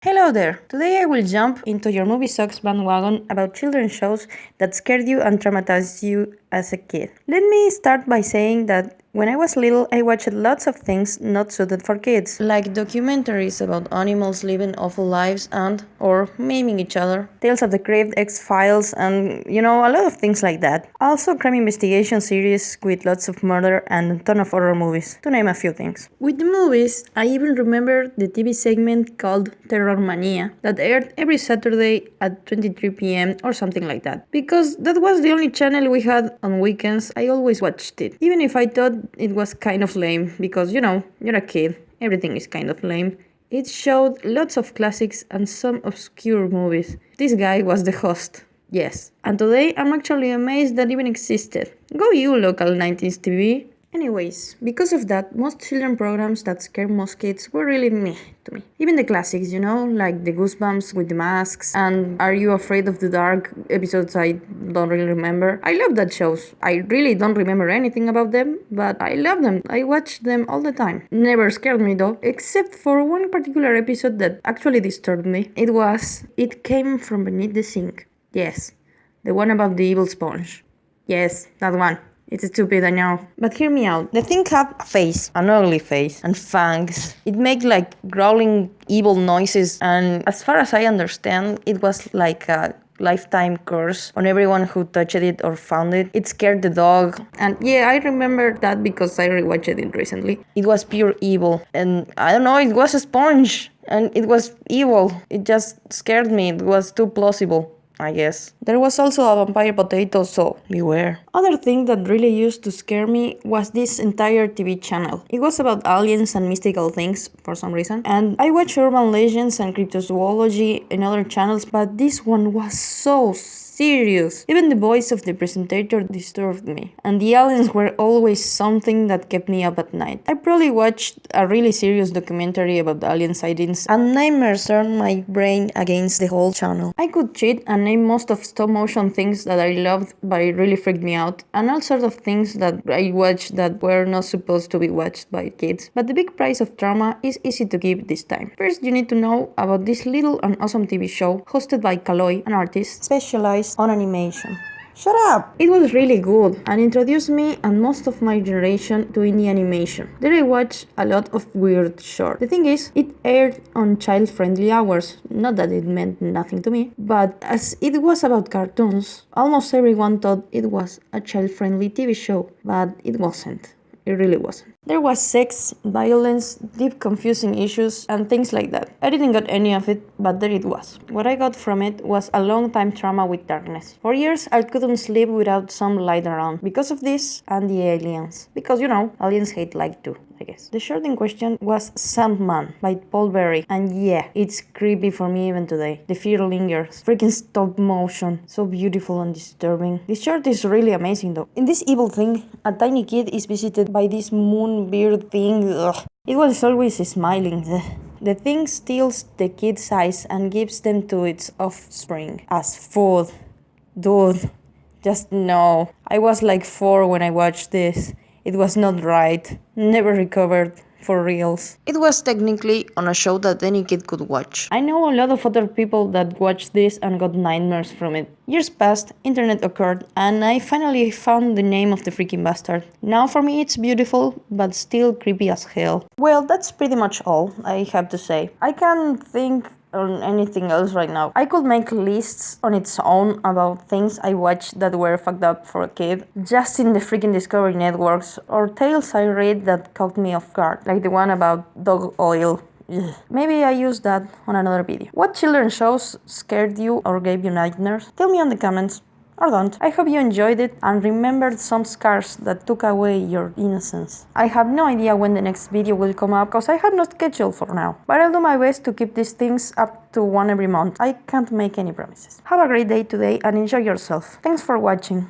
Hello there! Today I will jump into your movie sucks bandwagon about children's shows that scared you and traumatized you as a kid. Let me start by saying that when I was little, I watched lots of things not suited for kids, like documentaries about animals living awful lives or maiming each other, Tales of the Crypt, X-Files, and a lot of things like that. Also crime investigation series with lots of murder and a ton of horror movies, to name a few things. With the movies, I even remember the TV segment called Terror Mania that aired every Saturday at 23 p.m. or something like that. Because that was the only channel we had on weekends, I always watched it. Even if I thought it was kind of lame, because you're a kid, everything is kind of lame. It showed lots of classics and some obscure movies. This guy was the host. Yes. And today I'm actually amazed that even existed. Go you, local 90s TV. Anyways, because of that, most children programs that scare most kids were really meh to me. Even the classics, like the Goosebumps with the masks and Are You Afraid of the Dark episodes I don't really remember. I love that shows. I really don't remember anything about them, but I love them. I watch them all the time. Never scared me though, except for one particular episode that actually disturbed me. It Came from Beneath the Sink. Yes, the one about the evil sponge. Yes, that one. It's stupid, I know. But hear me out. The thing had a face, an ugly face, and fangs. It made like growling evil noises, and as far as I understand, it was like a lifetime curse on everyone who touched it or found it. It scared the dog. And yeah, I remember that because I rewatched it recently. It was pure evil. And I don't know, it was a sponge. And it was evil. It just scared me. It was too plausible, I guess. There was also a vampire potato, so beware. Other thing that really used to scare me was this entire TV channel. It was about aliens and mystical things for some reason. And I watched urban legends and cryptozoology in other channels, but this one was so serious. Even the voice of the presenter disturbed me. And the aliens were always something that kept me up at night. I probably watched a really serious documentary about alien sightings, and nightmares turned my brain against the whole channel. I could cheat and name most of stop motion things that I loved, but it really freaked me out, and all sorts of things that I watched that were not supposed to be watched by kids. But the big price of trauma is easy to give this time. First, you need to know about this little and awesome TV show hosted by Kaloy, an artist specialized on animation. Shut up! It was really good and introduced me and most of my generation to indie animation. There I watched a lot of weird shorts. The thing is, it aired on child-friendly hours. Not that it meant nothing to me, but as it was about cartoons, almost everyone thought it was a child-friendly TV show, but it wasn't. It really wasn't. There was sex, violence, deep confusing issues, and things like that. I didn't get any of it, but there it was. What I got from it was a long time trauma with darkness. For years, I couldn't sleep without some light around, because of this and the aliens. Because, aliens hate light too, I guess. The short in question was Sandman by Paul Berry, and yeah, it's creepy for me even today. The fear lingers. Freaking stop motion. So beautiful and disturbing. This short is really amazing though. In this evil thing, a tiny kid is visited by this moon beard thing. Ugh. It was always smiling. Ugh. The thing steals the kid's eyes and gives them to its offspring as food. Dude, just no. I was like 4 when I watched this. It was not right. Never recovered. For reals. It was technically on a show that any kid could watch. I know a lot of other people that watched this and got nightmares from it. Years passed, internet occurred, and I finally found the name of the freaking bastard. Now for me it's beautiful, but still creepy as hell. Well, that's pretty much all I have to say. I can't think on anything else right now. I could make lists on its own about things I watched that were fucked up for a kid, just in the freaking Discovery networks, or tales I read that caught me off guard, like the one about dog oil. Ugh. Maybe I use that on another video. What children's shows scared you or gave you nightmares? Tell me in the comments. Or don't. I hope you enjoyed it and remembered some scars that took away your innocence. I have no idea when the next video will come up because I have no schedule for now. But I'll do my best to keep these things up to one every month. I can't make any promises. Have a great day today and enjoy yourself. Thanks for watching.